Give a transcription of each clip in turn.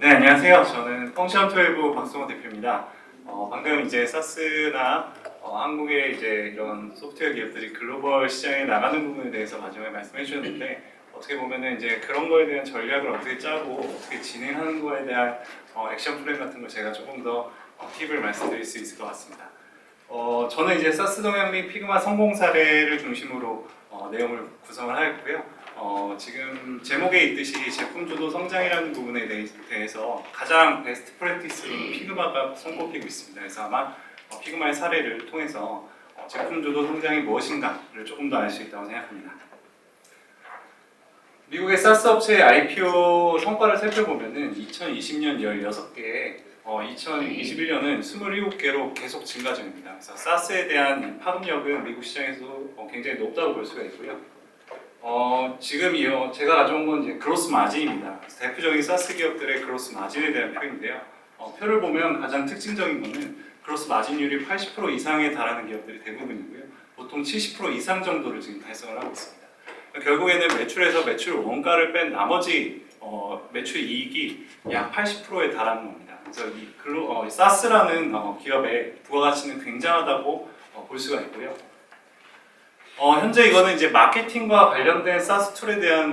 네, 안녕하세요. 저는 펑션12 박성호 대표입니다. 방금 이제 사스나 한국의 이제 이런 소프트웨어 기업들이 글로벌 시장에 나가는 부분에 대해서 마지막에 말씀해 주셨는데, 어떻게 보면은 이제 그런 거에 대한 전략을 어떻게 짜고 어떻게 진행하는 거에 대한 액션 플랜 같은 걸 제가 조금 더 팁을 말씀드릴 수 있을 것 같습니다. 저는 이제 사스 동향 및 피그마 성공 사례를 중심으로 내용을 구성을 하였고요. 지금 제목에 있듯이 제품 주도 성장이라는 부분에 대해서 가장 베스트 프랙티스로 피그마가 손꼽히고 있습니다. 그래서 아마 피그마의 사례를 통해서 제품 주도 성장이 무엇인가를 조금 더 알 수 있다고 생각합니다. 미국의 사스 업체의 IPO 성과를 살펴보면은 2020년 16개, 2021년은 27개로 계속 증가 중입니다. 그래서 사스에 대한 파급력은 미국 시장에서 굉장히 높다고 볼 수가 있고요. 지금 제가 가져온 건 이제 그로스 마진입니다. 대표적인 사스 기업들의 그로스 마진에 대한 표인데요. 표를 보면 가장 특징적인 거는 그로스 마진율이 80% 이상에 달하는 기업들이 대부분이고요. 보통 70% 이상 정도를 지금 달성을 하고 있습니다. 결국에는 매출에서 매출 원가를 뺀 나머지 매출 이익이 약 80%에 달하는 겁니다. 그래서 이 사스라는 기업의 부가가치는 굉장하다고 볼 수가 있고요. 현재 이거는 이제 마케팅과 관련된 사스 툴에 대한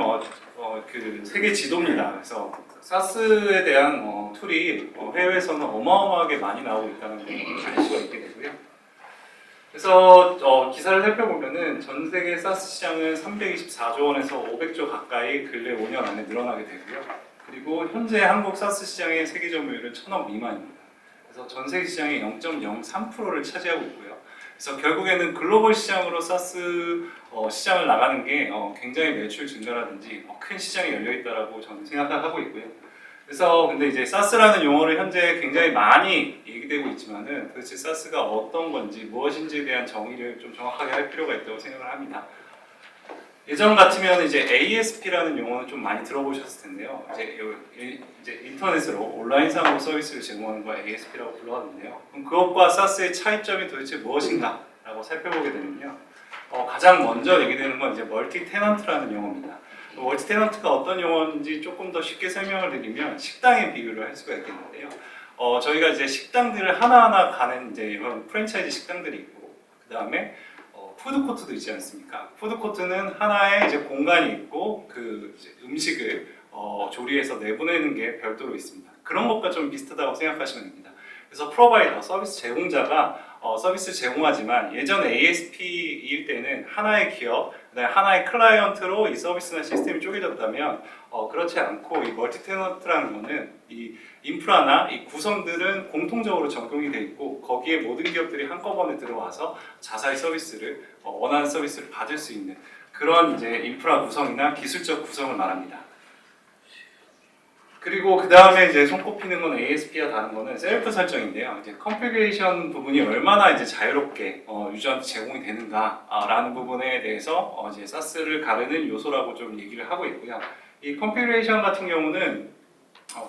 그 세계 지도입니다. 그래서 사스에 대한 툴이 해외에서는 어마어마하게 많이 나오고 있다는 걸 알 수가 있게 되고요. 그래서 기사를 살펴보면은 전 세계 사스 시장은 324조 원에서 500조 가까이 근래 5년 안에 늘어나게 되고요. 그리고 현재 한국 사스 시장의 세계 점유율은 1000억 미만입니다. 그래서 전 세계 시장의 0.03%를 차지하고 있고요. 그래서 결국에는 글로벌 시장으로 사스 시장을 나가는 게 굉장히 매출 증가라든지 큰 시장이 열려 있다라고 저는 생각하고 있고요. 그래서 근데 이제 사스라는 용어를 현재 굉장히 많이 얘기되고 있지만은 도대체 사스가 어떤 건지 무엇인지에 대한 정의를 좀 정확하게 할 필요가 있다고 생각을 합니다. 예전 같으면 이제 ASP라는 용어는 좀 많이 들어보셨을 텐데요. 이제 인터넷으로 온라인상으로 서비스를 제공하는 거 ASP라고 불러하는데요. 그럼 그것과 사스의 차이점이 도대체 무엇인가라고 살펴보게 되면요. 가장 먼저 얘기되는 건 이제 멀티 테넌트라는 용어입니다. 멀티 테넌트가 어떤 용어인지 조금 더 쉽게 설명을 드리면 식당에 비유를 할 수가 있겠는데요. 저희가 이제 식당들을 하나하나 가는 이제 이런 프랜차이즈 식당들이 있고, 그 다음에 푸드코트도 있지 않습니까? 푸드코트는 하나의 이제 공간이 있고 그 이제 음식을 조리해서 내보내는 게 별도로 있습니다. 그런 것과 좀 비슷하다고 생각하시면 됩니다. 그래서 프로바이더, 서비스 제공자가 서비스 제공하지만 예전 ASP일 때는 하나의 기업, 그다음에 하나의 클라이언트로 이 서비스나 시스템이 쪼개졌다면 그렇지 않고 이 멀티 테넌트라는 거는 이 인프라나 이 구성들은 공통적으로 적용이 돼 있고 거기에 모든 기업들이 한꺼번에 들어와서 자사의 서비스를 원하는 서비스를 받을 수 있는 그런 이제 인프라 구성이나 기술적 구성을 말합니다. 그리고 그 다음에 이제 손꼽히는 건 ASP와 다른 거는 셀프 설정인데요. 이제 컨피그레이션 부분이 얼마나 이제 자유롭게 유저한테 제공이 되는가라는 부분에 대해서 이제 사스를 가르는 요소라고 좀 얘기를 하고 있고요. 이 컨피그레이션 같은 경우는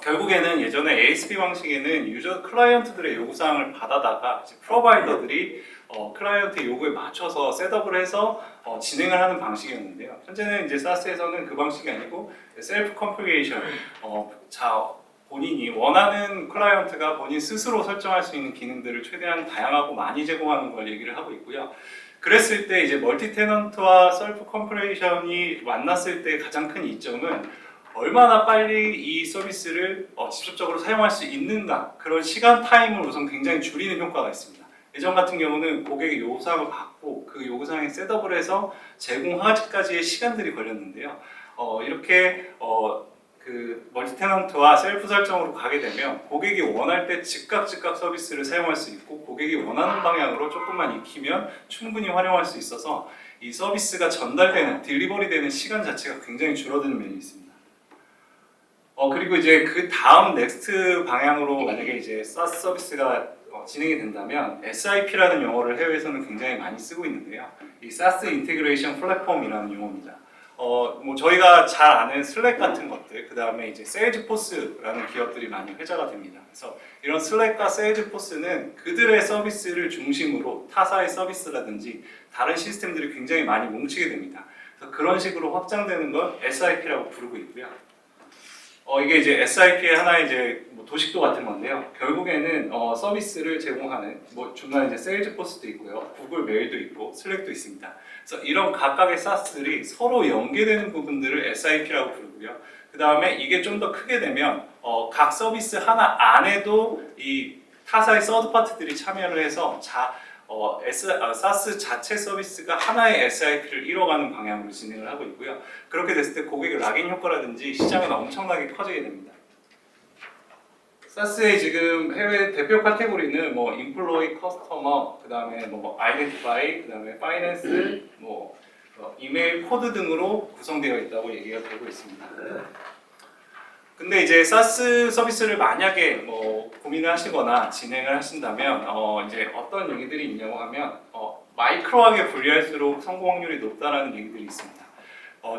결국에는 예전에 ASP 방식에는 유저 클라이언트들의 요구사항을 받아다가 이제 프로바이더들이 클라이언트 요구에 맞춰서 셋업을 해서 진행을 하는 방식이었는데요. 현재는 이제 사스에서는 그 방식이 아니고 셀프 컨피그레이션, 본인이 원하는 클라이언트가 본인 스스로 설정할 수 있는 기능들을 최대한 다양하고 많이 제공하는 걸 얘기를 하고 있고요. 그랬을 때 이제 멀티 테넌트와 셀프 컨피그레이션이 만났을 때 가장 큰 이점은 얼마나 빨리 이 서비스를 직접적으로 사용할 수 있는가, 그런 시간 타임을 우선 굉장히 줄이는 효과가 있습니다. 예전 같은 경우는 고객의 요구사항을 받고 그 요구사항에 셋업을 해서 제공하기까지의 시간들이 걸렸는데요. 이렇게 그 멀티 테넌트와 셀프 설정으로 가게 되면 고객이 원할 때 즉각 서비스를 사용할 수 있고 고객이 원하는 방향으로 조금만 익히면 충분히 활용할 수 있어서 이 서비스가 전달되는, 딜리버리 되는 시간 자체가 굉장히 줄어드는 면이 있습니다. 그리고 이제 그 다음 넥스트 방향으로 만약에 이제 사스 서비스가 진행이 된다면 SIP라는 용어를 해외에서는 굉장히 많이 쓰고 있는데요. 이 사스 인티그레이션 플랫폼이라는 용어입니다. 뭐 저희가 잘 아는 슬랙 같은 것들, 그 다음에 이제 세일즈포스라는 기업들이 많이 회자가 됩니다. 그래서 이런 슬랙과 세일즈포스는 그들의 서비스를 중심으로 타사의 서비스라든지 다른 시스템들이 굉장히 많이 뭉치게 됩니다. 그래서 그런 식으로 확장되는 건 SIP라고 부르고 있고요. 이게 이제 SIP의 하나의 이제 뭐 도식도 같은 건데요. 결국에는 서비스를 제공하는 뭐 중간에 이제 세일즈포스도 있고요, 구글 메일도 있고 슬랙도 있습니다. 그래서 이런 각각의 SaaS들이 서로 연계되는 부분들을 SIP라고 부르고요. 그 다음에 이게 좀 더 크게 되면 각 서비스 하나 안에도 이 타사의 서드 파트들이 참여를 해서 SaaS 자체 서비스가 하나의 SIP를 이뤄가는 방향으로 진행을 하고 있고요. 그렇게 됐을 때 고객의 락인 효과라든지 시장은 엄청나게 커지게 됩니다. SaaS의 지금 해외 대표 카테고리는 뭐 Employee, Customer, 그 다음에 뭐 Identify, 그 다음에 Finance, 뭐 이메일, 코드 등으로 구성되어 있다고 얘기가 되고 있습니다. 근데 이제 SaaS 서비스를 만약에 뭐 고민을 하시거나 진행을 하신다면 이제 어떤 얘기들이 있냐고 하면 마이크로하게 분리할수록 성공 확률이 높다라는 얘기들이 있습니다.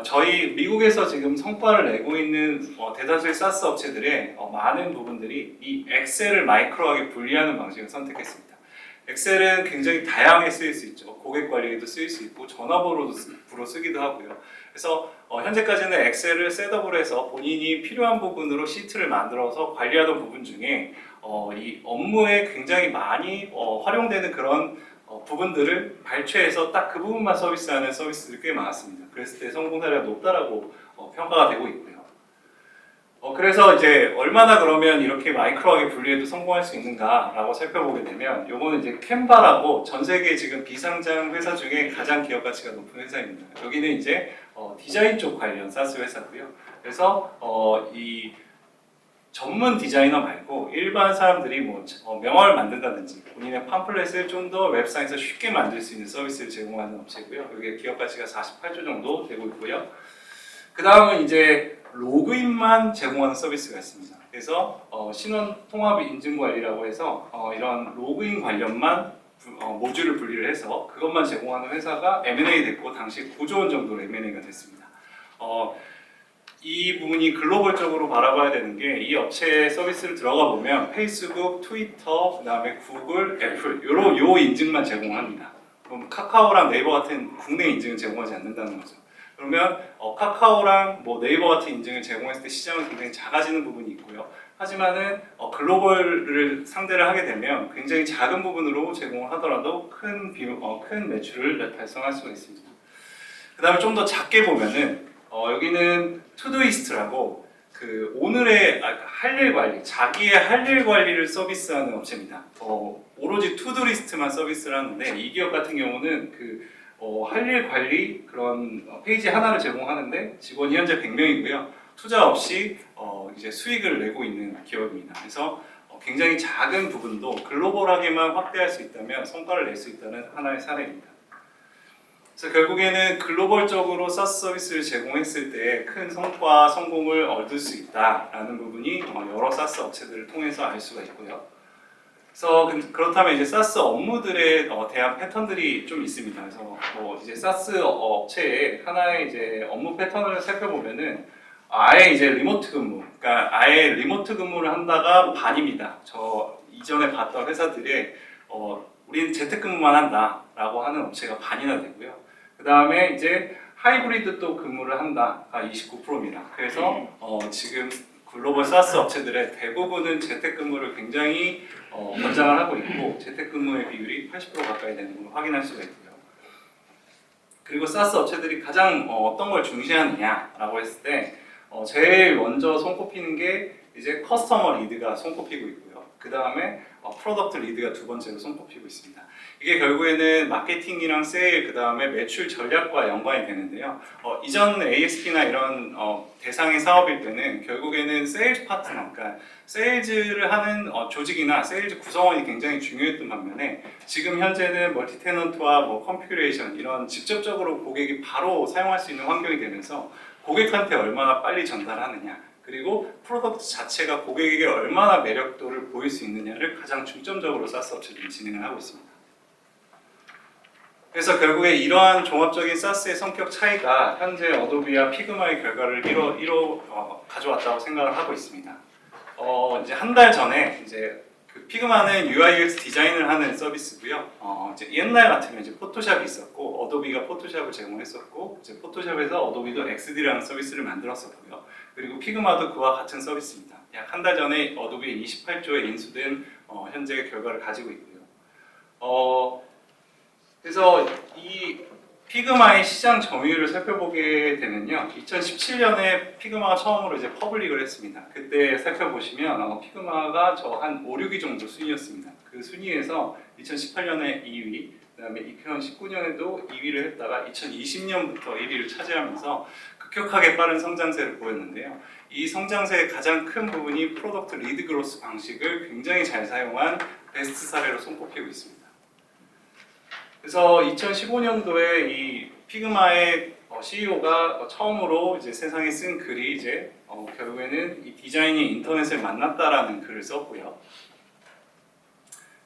저희 미국에서 지금 성과를 내고 있는 대다수의 SaaS 업체들의 많은 부분들이 이 엑셀을 마이크로하게 분리하는 방식을 선택했습니다. 엑셀은 굉장히 다양하게 쓰일 수 있죠. 고객 관리에도 쓰일 수 있고 전화번호로 쓰기도 하고요. 그래서 현재까지는 엑셀을 셋업을 해서 본인이 필요한 부분으로 시트를 만들어서 관리하던 부분 중에 이 업무에 굉장히 많이 활용되는 그런 부분들을 발췌해서 딱 그 부분만 서비스하는 서비스들이 꽤 많았습니다. 그랬을 때 성공 사례가 높다라고 평가가 되고 있고요. 그래서 이제 얼마나 그러면 이렇게 마이크로하게 분리해도 성공할 수 있는가라고 살펴보게 되면 요거는 이제 캔바라고 전 세계 지금 비상장 회사 중에 가장 기업 가치가 높은 회사입니다. 여기는 이제 디자인 쪽 관련 SaaS 회사고요. 그래서 이 전문 디자이너 말고 일반 사람들이 뭐 명함을 만든다든지 본인의 팜플렛을 좀 더 웹사이트에서 쉽게 만들 수 있는 서비스를 제공하는 업체고요. 여기 기업 가치가 48조 정도 되고 있고요. 그 다음은 이제 로그인만 제공하는 서비스가 있습니다. 그래서 신원 통합 인증 관리라고 해서 이런 로그인 관련만 모듈을 분리를 해서 그것만 제공하는 회사가 M&A 됐고 당시 9조 원 정도로 M&A가 됐습니다. 이 부분이 글로벌적으로 바라봐야 되는 게 이 업체의 서비스를 들어가 보면 페이스북, 트위터, 그 다음에 구글, 애플 요 인증만 제공합니다. 그럼 카카오랑 네이버 같은 국내 인증은 제공하지 않는다는 거죠. 그러면 카카오랑 뭐 네이버 같은 인증을 제공했을 때 시장은 굉장히 작아지는 부분이 있고요. 하지만은 글로벌을 상대를 하게 되면 굉장히 작은 부분으로 제공을 하더라도 큰 매출을 달성할 수가 있습니다. 그 다음에 좀 더 작게 보면은 여기는 투두이스트라고 그 오늘의 할 일 관리, 자기의 할 일 관리를 서비스하는 업체입니다. 오로지 투두리스트만 서비스를 하는데 이 기업 같은 경우는 할 일 관리 그런 페이지 하나를 제공하는데 직원이 현재 100명이고요. 투자 없이 이제 수익을 내고 있는 기업입니다. 그래서 굉장히 작은 부분도 글로벌하게만 확대할 수 있다면 성과를 낼 수 있다는 하나의 사례입니다. 그래서 결국에는 글로벌적으로 SaaS 서비스를 제공했을 때 큰 성과, 성공을 얻을 수 있다라는 부분이 여러 SaaS 업체들을 통해서 알 수가 있고요. 그래서 그렇다면 이제 SaaS 업무들에 대한 패턴들이 좀 있습니다. 그래서 이제 SaaS 업체의 하나의 이제 업무 패턴을 살펴보면은 아예 이제 리모트 근무, 그러니까 아예 리모트 근무를 한다가 반입니다. 저 이전에 봤던 회사들에 우리는 재택근무만 한다라고 하는 업체가 반이나 되고요. 그 다음에 이제 하이브리드 또 근무를 한다가 29%입니다. 그래서 지금 글로벌 SaaS 업체들의 대부분은 재택근무를 굉장히 권장을 하고 있고 재택근무의 비율이 80% 가까이 되는 걸 확인할 수가 있고요. 그리고 SaaS 업체들이 가장 어떤 걸 중시하느냐라고 했을 때 제일 먼저 손꼽히는 게 이제 커스터머 리드가 손꼽히고 있고요. 그 다음에 프로덕트 리드가 두 번째로 손꼽히고 있습니다. 이게 결국에는 마케팅이랑 세일, 그 다음에 매출 전략과 연관이 되는데요. 이전 ASP나 이런 대상의 사업일 때는 결국에는 세일즈 파트너, 그러니까 세일즈를 하는 조직이나 세일즈 구성원이 굉장히 중요했던 반면에 지금 현재는 멀티 테넌트와 컨피그레이션 이런 직접적으로 고객이 바로 사용할 수 있는 환경이 되면서 고객한테 얼마나 빨리 전달하느냐 그리고 프로덕트 자체가 고객에게 얼마나 매력도를 보일 수 있느냐를 가장 중점적으로 SaaS 업체들이 진행을 하고 있습니다. 그래서 결국에 이러한 종합적인 SaaS의 성격 차이가 현재 어도비와 피그마의 결과를 가져왔다고 생각을 하고 있습니다. 이제 한 달 전에 이제 피그마는 UI UX 디자인을 하는 서비스고요. 이제 옛날 같으면 이제 포토샵이 있었고 어도비가 포토샵을 제공했었고 이제 포토샵에서 어도비도 XD라는 서비스를 만들었었고요. 그리고 피그마도 그와 같은 서비스입니다. 약 한 달 전에 어도비에 28조에 인수된 현재 결과를 가지고 있고요. 그래서 이 피그마의 시장 점유율을 살펴보게 되면요, 2017년에 피그마가 처음으로 이제 퍼블릭을 했습니다. 그때 살펴보시면 피그마가 저 한 5, 6위 정도 순위였습니다. 그 순위에서 2018년에 2위, 그다음에 2019년에도 2위를 했다가 2020년부터 1위를 차지하면서 급격하게 빠른 성장세를 보였는데요. 이 성장세의 가장 큰 부분이 프로덕트 리드 그로스 방식을 굉장히 잘 사용한 베스트 사례로 손꼽히고 있습니다. 그래서 2015년도에 이 피그마의 CEO가 처음으로 이제 세상에 쓴 글이 이제 결국에는 이 디자인이 인터넷을 만났다라는 글을 썼고요.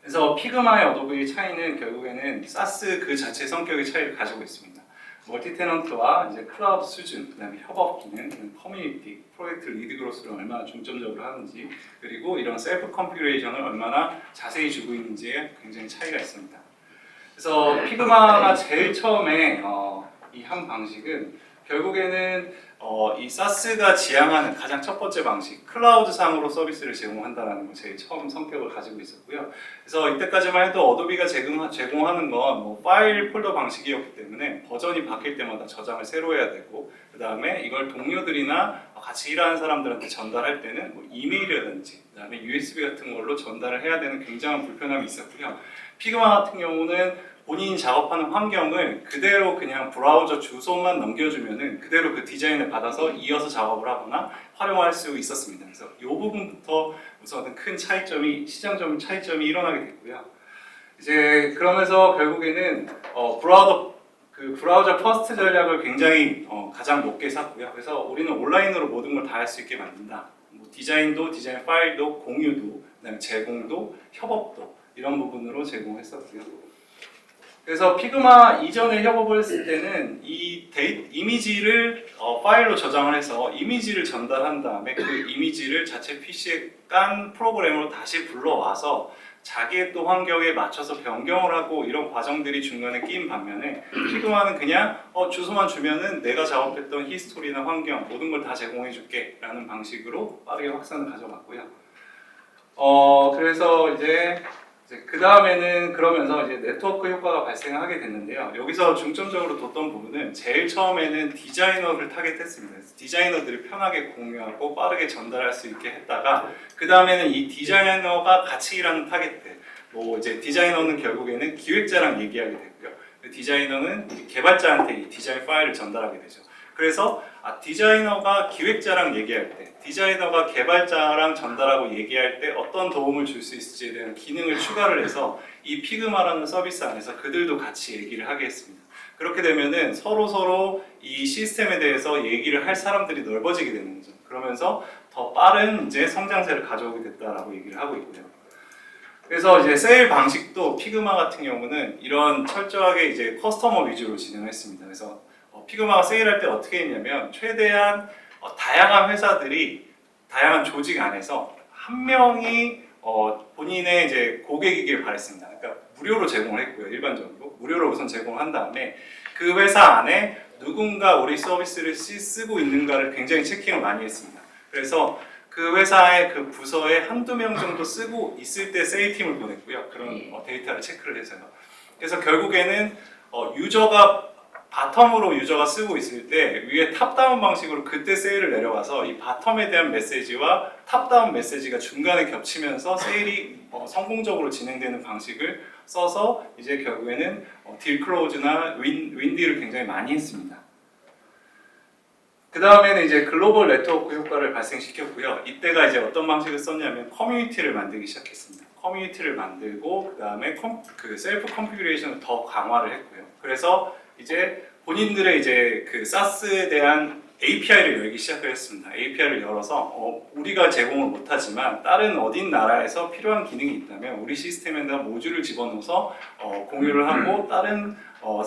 그래서 피그마의 어도비의 차이는 결국에는 사스 그 자체 성격의 차이를 가지고 있습니다. 멀티테넌트와 이제 클라우드 수준, 그다음에 협업 기능, 커뮤니티, 프로젝트 리드 그로스를 얼마나 중점적으로 하는지, 그리고 이런 셀프 컨피그레이션을 얼마나 자세히 주고 있는지에 굉장히 차이가 있습니다. 그래서 피그마가 제일 처음에 이 한 방식은 결국에는 이 사스가 지향하는 가장 첫 번째 방식, 클라우드 상으로 서비스를 제공한다는 걸 제일 처음 성격을 가지고 있었고요. 그래서 이때까지만 해도 어도비가 제공하는 건 뭐 파일 폴더 방식이었기 때문에 버전이 바뀔 때마다 저장을 새로 해야 되고, 그 다음에 이걸 동료들이나 같이 일하는 사람들한테 전달할 때는 뭐 이메일이라든지, 그 다음에 USB 같은 걸로 전달을 해야 되는 굉장한 불편함이 있었고요. 피그마 같은 경우는 본인이 작업하는 환경을 그대로 그냥 브라우저 주소만 넘겨주면은 그대로 그 디자인을 받아서 이어서 작업을 하거나 활용할 수 있었습니다. 그래서 이 부분부터 우선 큰 차이점이, 시장점 차이점이 일어나게 됐고요. 이제 그러면서 결국에는 브라우저 퍼스트 전략을 굉장히 가장 높게 샀고요. 그래서 우리는 온라인으로 모든 걸 다 할 수 있게 만든다. 뭐 디자인도, 디자인 파일도, 공유도, 그다음에 제공도, 협업도 이런 부분으로 제공했었고요. 그래서 피그마 이전에 협업을 했을 때는 이 이미지를 파일로 저장을 해서 이미지를 전달한 다음에 그 이미지를 자체 PC에 깐 프로그램으로 다시 불러와서 자기의 또 환경에 맞춰서 변경을 하고 이런 과정들이 중간에 끼인 반면에 피그마는 그냥 주소만 주면은 내가 작업했던 히스토리나 환경 모든 걸 다 제공해 줄게 라는 방식으로 빠르게 확산을 가져갔고요. 그래서 이제 그 다음에는 그러면서 이제 네트워크 효과가 발생하게 됐는데요. 여기서 중점적으로 뒀던 부분은 제일 처음에는 디자이너를 타겟했습니다. 그래서 디자이너들이 편하게 공유하고 빠르게 전달할 수 있게 했다가 그 다음에는 이 디자이너가 같이 일하는 타겟들, 뭐 이제 디자이너는 결국에는 기획자랑 얘기하게 됐고요. 디자이너는 개발자한테 이 디자인 파일을 전달하게 되죠. 그래서 디자이너가 기획자랑 얘기할 때, 디자이너가 개발자랑 전달하고 얘기할 때 어떤 도움을 줄 수 있을지에 대한 기능을 추가를 해서 이 피그마라는 서비스 안에서 그들도 같이 얘기를 하게 했습니다. 그렇게 되면은 서로 이 시스템에 대해서 얘기를 할 사람들이 넓어지게 되는 거죠. 그러면서 더 빠른 이제 성장세를 가져오게 됐다라고 얘기를 하고 있고요. 그래서 이제 세일 방식도 피그마 같은 경우는 이런 철저하게 이제 커스터머 위주로 진행했습니다. 그래서 피그마가 세일할 때 어떻게 했냐면 최대한 다양한 회사들이 다양한 조직 안에서 한 명이 본인의 이제 고객이길 바랬습니다. 그러니까 무료로 제공을 했고요. 일반적으로 무료로 우선 제공을 한 다음에 그 회사 안에 누군가 우리 서비스를 쓰고 있는가를 굉장히 체킹을 많이 했습니다. 그래서 그 회사의 그 부서에 한두 명 정도 쓰고 있을 때 세일팀을 보냈고요. 그런 데이터를 체크를 해서요. 그래서 결국에는 유저가 바텀으로 유저가 쓰고 있을 때 위에 탑다운 방식으로 그때 세일을 내려가서 이 바텀에 대한 메시지와 탑다운 메시지가 중간에 겹치면서 세일이 성공적으로 진행되는 방식을 써서 이제 결국에는 딜 클로즈나 윈딜을 굉장히 많이 했습니다. 그 다음에는 이제 글로벌 네트워크 효과를 발생시켰고요. 이때가 이제 어떤 방식을 썼냐면 커뮤니티를 만들기 시작했습니다. 커뮤니티를 만들고 그 다음에 그 셀프 컨피그레이션을 더 강화를 했고요. 그래서 이제 본인들의 이제 그 사스에 대한 API를 열기 시작을 했습니다. API를 열어서 우리가 제공을 못하지만 다른 어딘 나라에서 필요한 기능이 있다면 우리 시스템에다 모듈을 집어넣어서 공유를 하고 다른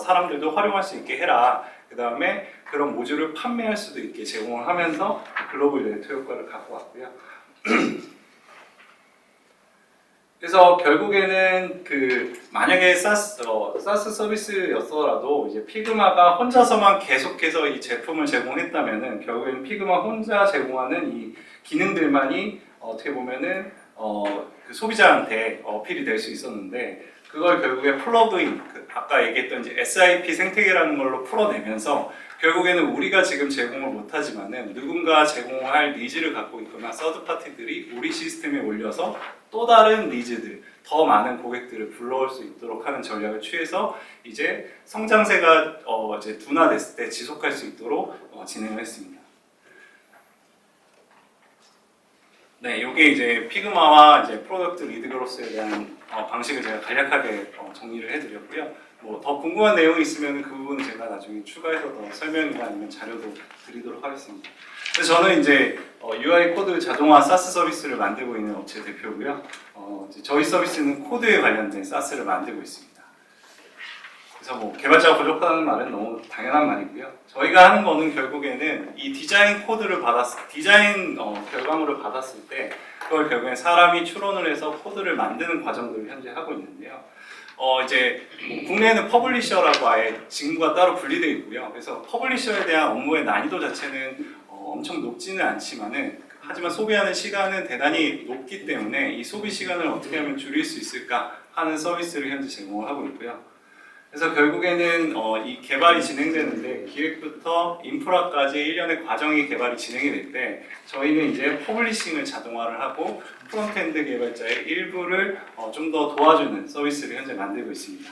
사람들도 활용할 수 있게 해라. 그 다음에 그런 모듈을 판매할 수도 있게 제공을 하면서 글로벌 네트워크 효과를 갖고 왔고요. 그래서 결국에는 만약에 사스 서비스였더라도 이제 피그마가 혼자서만 계속해서 이 제품을 제공했다면은 결국엔 피그마 혼자 제공하는 이 기능들만이 어떻게 보면은 그 소비자한테 어필이 될 수 있었는데 그걸 결국에 플러그인 아까 얘기했던 이제 SIP 생태계라는 걸로 풀어내면서 결국에는 우리가 지금 제공을 못하지만은 누군가 제공할 니즈를 갖고 있거나 서드 파티들이 우리 시스템에 올려서 또 다른 니즈들, 더 많은 고객들을 불러올 수 있도록 하는 전략을 취해서 이제 성장세가 이제 둔화됐을 때 지속할 수 있도록 진행을 했습니다. 네, 이게 이제 피그마와 이제 프로덕트 리드그로스에 대한 방식을 제가 간략하게 정리를 해드렸고요. 뭐 더 궁금한 내용이 있으면 그 부분은 제가 나중에 추가해서 더 설명이나 아니면 자료도 드리도록 하겠습니다. 그래서 저는 이제 UI 코드 자동화 사스 서비스를 만들고 있는 업체 대표고요. 이제 저희 서비스는 코드에 관련된 사스를 만들고 있습니다. 그래서 뭐 개발자가 부족하다는 말은 너무 당연한 말이고요. 저희가 하는 거는 결국에는 이 디자인 코드를 디자인 결과물을 받았을 때 그걸 결국엔 사람이 추론을 해서 코드를 만드는 과정들을 현재 하고 있는데요. 이제 국내에는 퍼블리셔라고 아예 직무가 따로 분리되어 있고요. 그래서 퍼블리셔에 대한 업무의 난이도 자체는 엄청 높지는 않지만은 하지만 소비하는 시간은 대단히 높기 때문에 이 소비 시간을 어떻게 하면 줄일 수 있을까 하는 서비스를 현재 제공을 하고 있고요. 그래서 결국에는 이 개발이 진행되는데 기획부터 인프라까지 일련의 과정이 개발이 진행이 될 때 저희는 이제 퍼블리싱을 자동화를 하고 프론트엔드 개발자의 일부를 좀 더 도와주는 서비스를 현재 만들고 있습니다.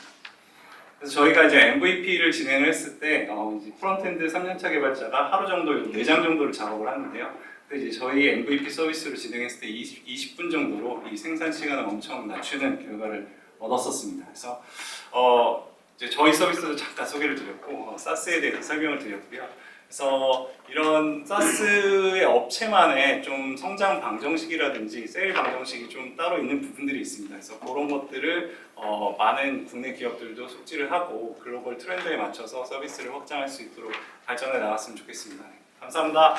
그래서 저희가 이제 MVP를 진행을 했을 때 이제 프론트엔드 3년차 개발자가 하루 정도 4장 정도를 작업을 하는데요. 근데 이제 저희 MVP 서비스를 진행했을 때 20분 정도로 이 생산 시간을 엄청 낮추는 결과를 얻었었습니다. 그래서 이제 저희 서비스도 잠깐 소개를 드렸고 사스에 대해서 설명을 드렸고요. 그래서 이런 사스의 업체만의 좀 성장 방정식이라든지 세일 방정식이 좀 따로 있는 부분들이 있습니다. 그래서 그런 것들을 많은 국내 기업들도 숙지를 하고 글로벌 트렌드에 맞춰서 서비스를 확장할 수 있도록 발전해 나갔으면 좋겠습니다. 감사합니다.